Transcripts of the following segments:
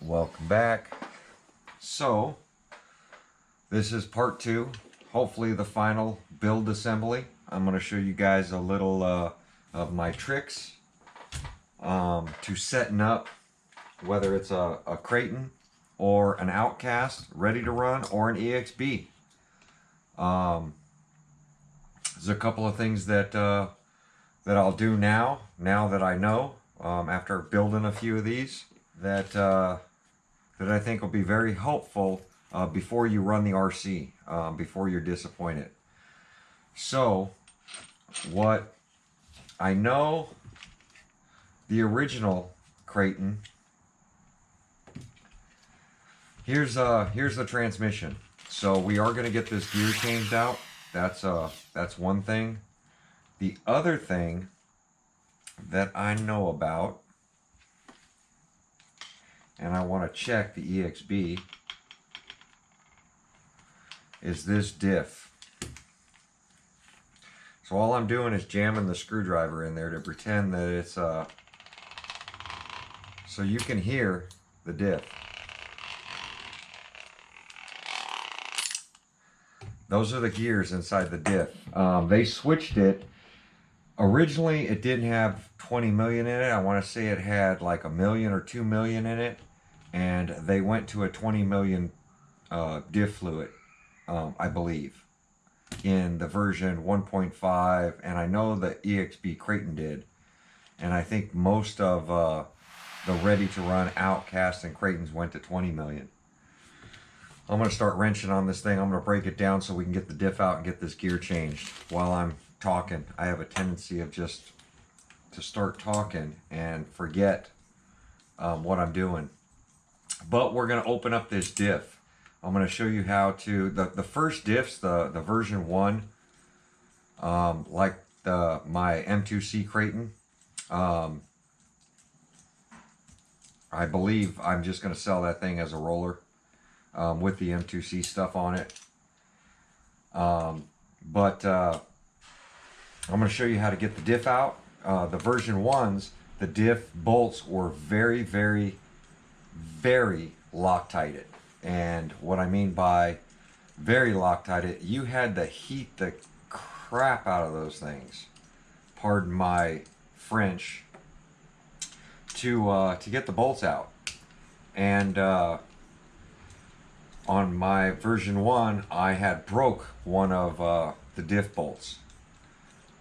Welcome back. So this is part 2, hopefully the final build assembly. I'm going to show you guys a little of my tricks to setting up, whether it's a Creighton or an Outcast ready to run, or an ExB. There's a couple of things that I'll do now that I know, after building a few of these, that I think will be very helpful before you run the RC, before you're disappointed. So what I know, the original Creighton, here's the transmission. So we are going to get this gear changed out. That's one thing. The other thing that I know about, and I want to check the ExB, is this diff. So all I'm doing is jamming the screwdriver in there to pretend that it's so you can hear the diff. Those are the gears inside the diff. They switched it. Originally it didn't have 20 million in it. I want to say it had like 1 million or 2 million in it, and they went to a 20 million diff fluid, I believe, in the version 1.5, and I know the ExB Creighton did, and I think most of the ready to run Outcast and Creightons went to 20 million. I'm going to start wrenching on this thing. I'm going to break it down so we can get the diff out and get this gear changed. While I'm talking, I have a tendency of just to start talking and forget what I'm doing. But we're going to open up this diff. I'm going to show you how to, the first diffs, the version 1, like my M2C Creighton, I believe I'm just going to sell that thing as a roller with the M2C stuff on it. But I'm going to show you how to get the diff out. The version 1s, the diff bolts were very, very, very Loctited. And what I mean by very Loctited, you had to heat the crap out of those things, pardon my French, to get the bolts out. And on my version 1, I had broke one of the diff bolts.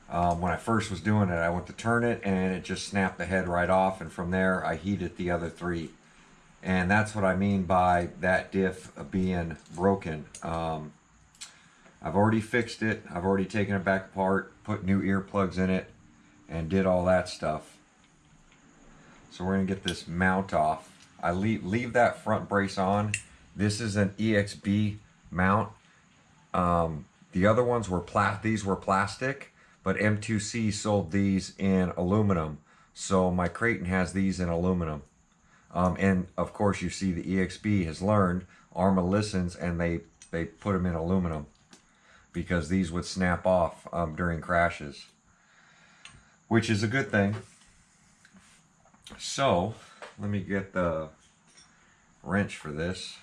When I first was doing it, I went to turn it and it just snapped the head right off, and from there I heated the other 3. And that's what I mean by that diff being broken. I've already fixed it. I've already taken it back apart, put new earplugs in it, and did all that stuff. So we're going to get this mount off. I leave that front brace on. This is an ExB mount. The other ones were these were plastic, but M2C sold these in aluminum. So my Creighton has these in aluminum. And of course you see the ExB has learned, Arrma listens, and they put them in aluminum because these would snap off during crashes, which is a good thing. So let me get the wrench for this.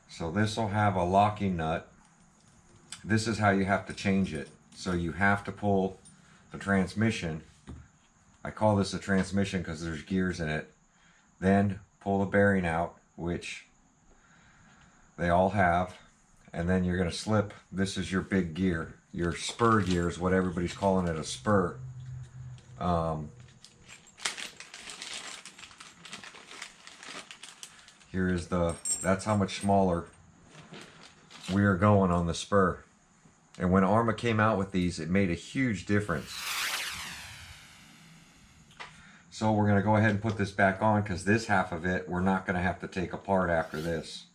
So this will have a locking nut. This is how you have to change it. So you have to pull the transmission. I call this a transmission because there's gears in it. Then pull the bearing out, which they all have. And then you're going to slip. This is your big gear. Your spur gear is what everybody's calling it, a spur. Here is that's how much smaller we are going on the spur. And when Arrma came out with these, it made a huge difference. So we're going to go ahead and put this back on, because this half of it we're not going to have to take apart after this.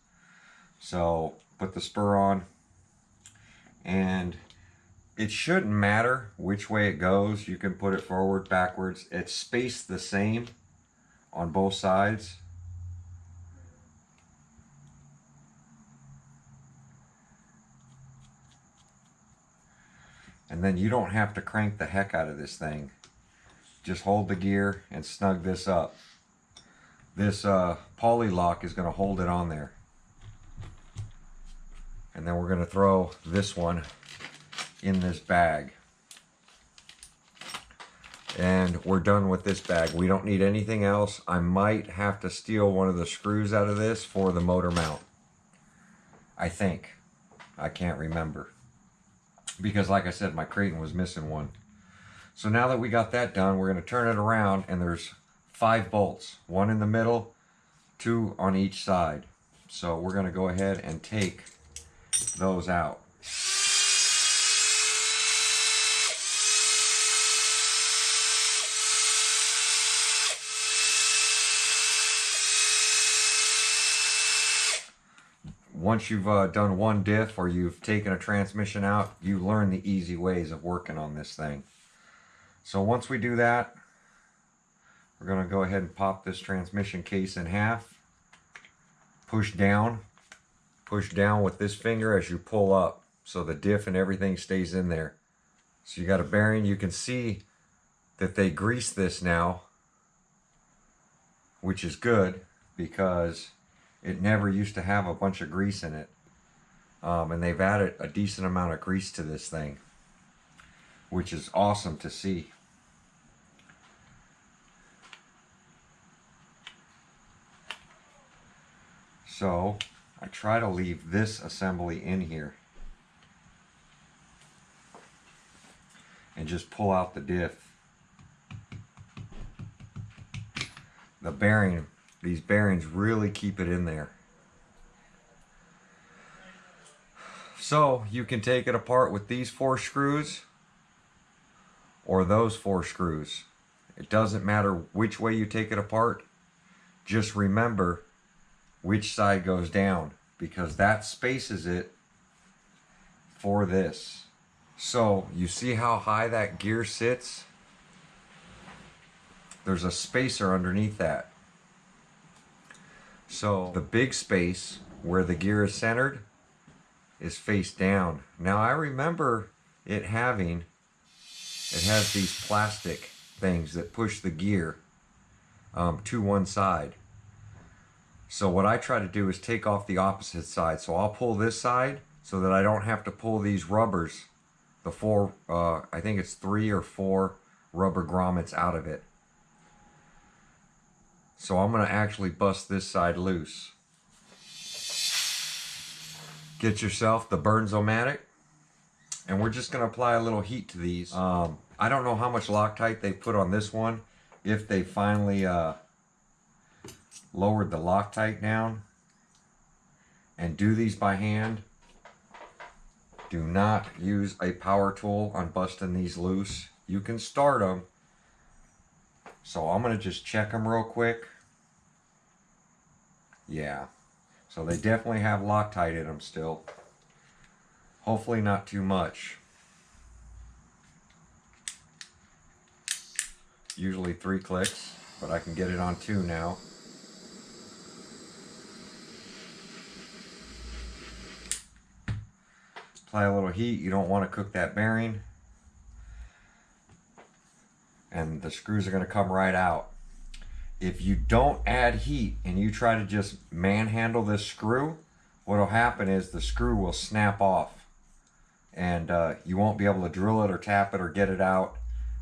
So put the spur on, and it shouldn't matter which way it goes. You can put it forward, backwards. It's spaced the same on both sides. And then you don't have to crank the heck out of this thing just hold the gear and snug this up. This poly lock is going to hold it on there. And then we're going to throw this one in this bag. And we're done with this bag. We don't need anything else. I might have to steal one of the screws out of this for the motor mount. I think. I can't remember. Because like I said, my Creighton was missing one. So now that we got that done, we're going to turn it around, and there's 5 bolts. 1 in the middle, 2 on each side. So we're going to go ahead and take those out. Once you've done one diff or you've taken a transmission out, you learn the easy ways of working on this thing. So once we do that, we're going to go ahead and pop this transmission case in half. Push down with this finger as you pull up, so the diff and everything stays in there. So you got a bearing. You can see that they grease this now, which is good because it never used to have a bunch of grease in it. And they've added a decent amount of grease to this thing, which is awesome to see. So I try to leave this assembly in here and just pull out the diff. The bearing, these bearings really keep it in there. So you can take it apart with these 4 screws or those 4 screws. It doesn't matter which way you take it apart. Just remember which side goes down, because that spaces it for this. So you see how high that gear sits? There's a spacer underneath that. So the big space where the gear is centered is face down. Now I remember it has these plastic things that push the gear to one side. So what I try to do is take off the opposite side. So I'll pull this side so that I don't have to pull these rubbers, the 4, I think it's 3 or 4 rubber grommets out of it. So I'm going to actually bust this side loose. Get yourself the Burnzomatic, and we're just going to apply a little heat to these. I don't know how much Loctite they put on this one, if they finally lowered the Loctite down. And do these by hand. Do not use a power tool on busting these loose. You can start them. So I'm going to just check them real quick. Yeah. So they definitely have Loctite in them still. Hopefully not too much. Usually 3 clicks, but I can get it on 2 now. Apply a little heat. You don't want to cook that bearing. And the screws are going to come right out. If you don't add heat and you try to just manhandle this screw, what will happen is the screw will snap off. And you won't be able to drill it or tap it or get it out.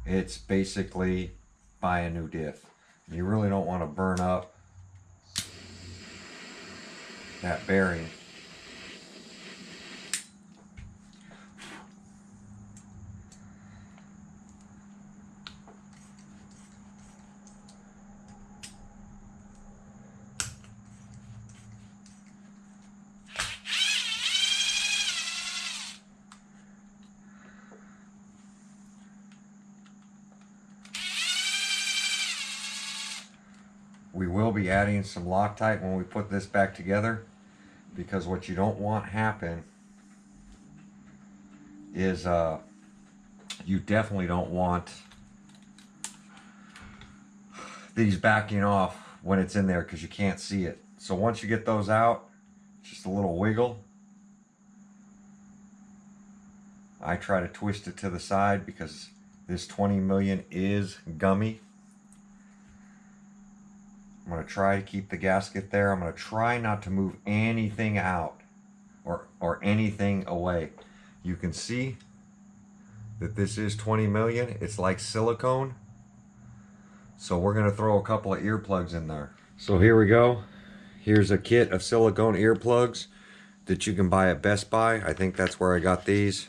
It's basically buy a new diff. You really don't want to burn up that bearing. We will be adding some Loctite when we put this back together, because what you don't want happen is you definitely don't want these backing off when it's in there, because you can't see it. So once you get those out, just a little wiggle. I try to twist it to the side because This 20 million is gummy. I'm going to try to keep the gasket there. I'm going to try not to move anything out or anything away. You can see that this is 20 million. It's like silicone. So we're going to throw a couple of earplugs in there. So here we go. Here's a kit of silicone earplugs that you can buy at Best Buy. I think that's where I got these.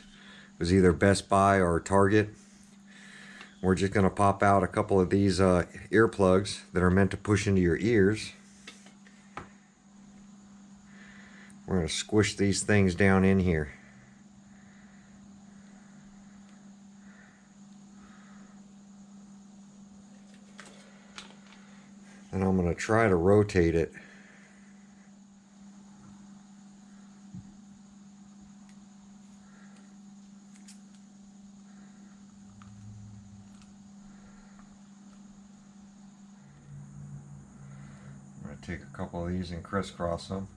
It was either Best Buy or Target. We're just going to pop out a couple of these earplugs that are meant to push into your ears. We're going to squish these things down in here. And I'm going to try to rotate it. I'm going to take a couple of these and crisscross them.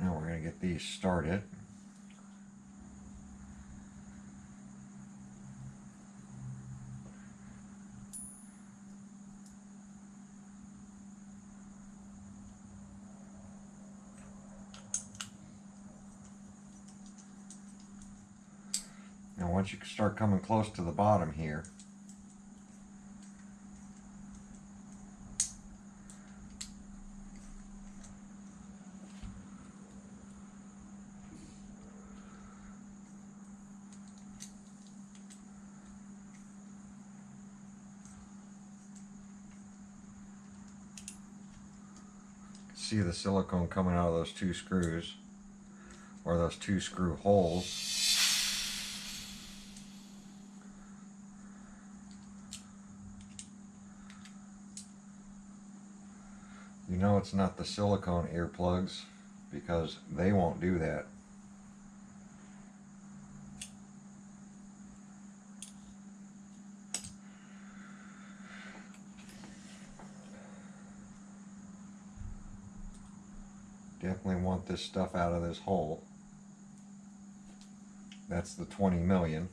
Now we're going to get these started. Now once you start coming close to the bottom here, see the silicone coming out of those two screws, or those two screw holes. You know it's not the silicone earplugs because they won't do that. Definitely want this stuff out of this hole. That's the 20 million.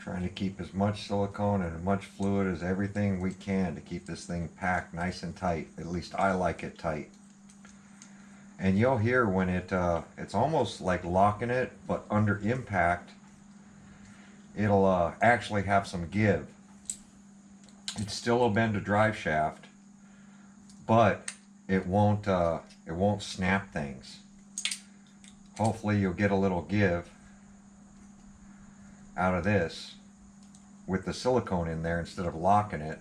Trying to keep as much silicone and as much fluid as everything we can to keep this thing packed nice and tight. At least I like it tight. And you'll hear when it's almost like locking it, but under impact it'll actually have some give. It still will bend a drive shaft, but it won't snap things. Hopefully you'll get a little give out of this with the silicone in there instead of locking it.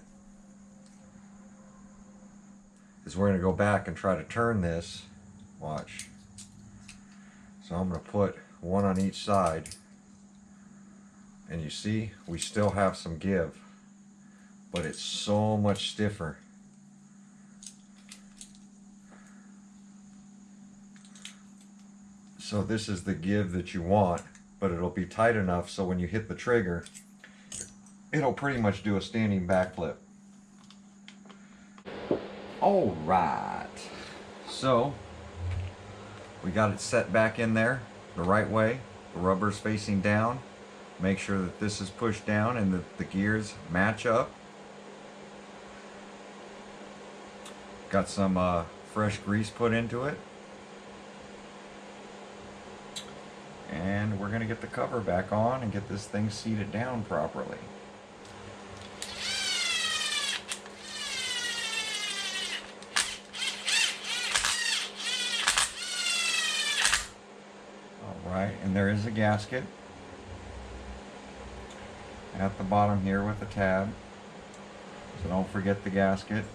Is we're going to go back and try to turn this. Watch. So I'm going to put one on each side, and you see we still have some give, but it's so much stiffer. So this is the give that you want, but it'll be tight enough so when you hit the trigger, it'll pretty much do a standing backflip. All right, so we got it set back in there the right way. The rubber's facing down. Make sure that this is pushed down and that the gears match up. Got some fresh grease put into it. And we're going to get the cover back on and get this thing seated down properly. Alright, and there is a gasket at the bottom here with the tab. So don't forget the gasket.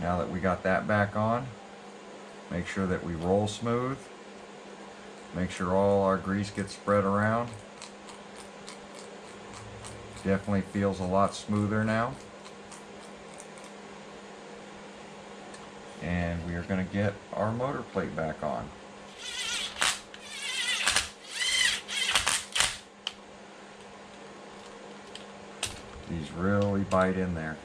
Now that we got that back on, make sure that we roll smooth. Make sure all our grease gets spread around. Definitely feels a lot smoother now. And we are going to get our motor plate back on. These really bite in there.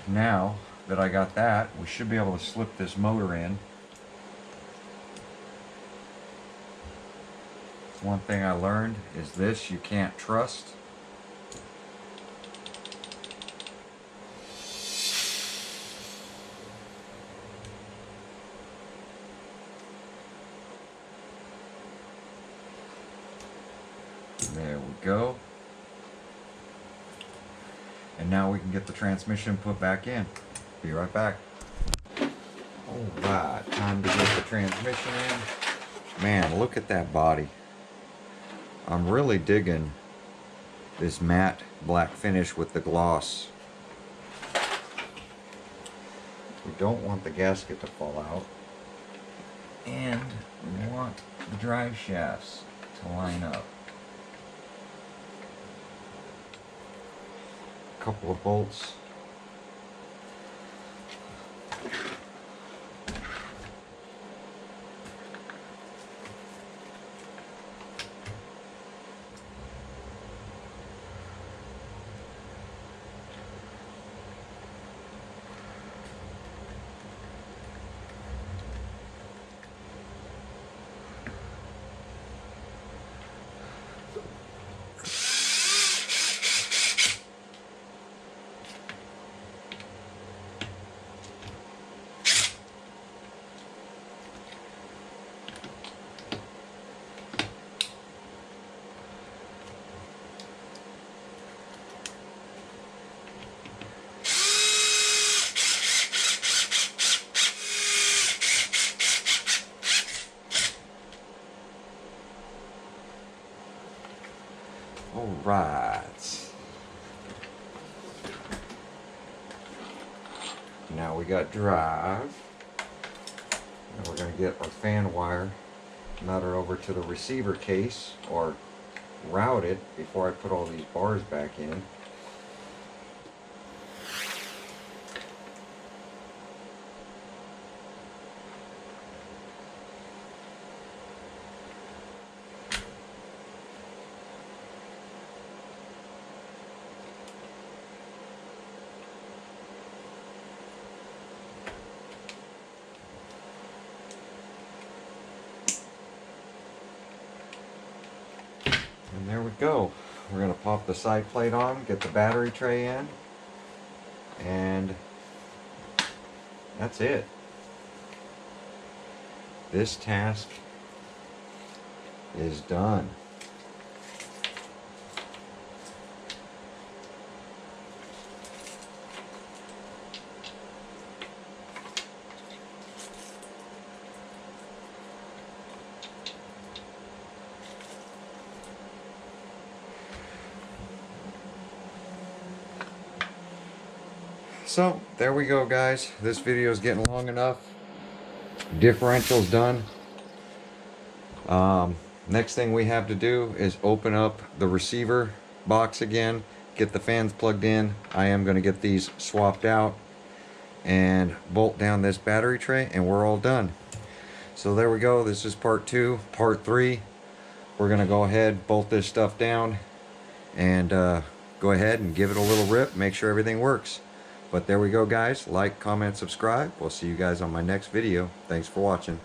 Now that I got that, we should be able to slip this motor in. One thing I learned is this: you can't trust. There we go. And now we can get the transmission put back in. Be right back. Alright, time to get the transmission in. Man, look at that body. I'm really digging this matte black finish with the gloss. We don't want the gasket to fall out. And we want the drive shafts to line up. Couple of bolts. Alright. Now we got drive. And we're going to get our fan wire, nut her over to the receiver case, or route it before I put all these bars back in. And there we go. We're going to pop the side plate on, get the battery tray in, and that's it. This task is done. So there we go, guys. This video is getting long enough. Differential's done. Next thing we have to do is open up the receiver box again, get the fans plugged in. I am going to get these swapped out and bolt down this battery tray, and we're all done. So there we go. This is part 2. Part 3, we're going to go ahead, bolt this stuff down, and go ahead and give it a little rip, make sure everything works. But there we go, guys. Like, comment, subscribe. We'll see you guys on my next video. Thanks for watching.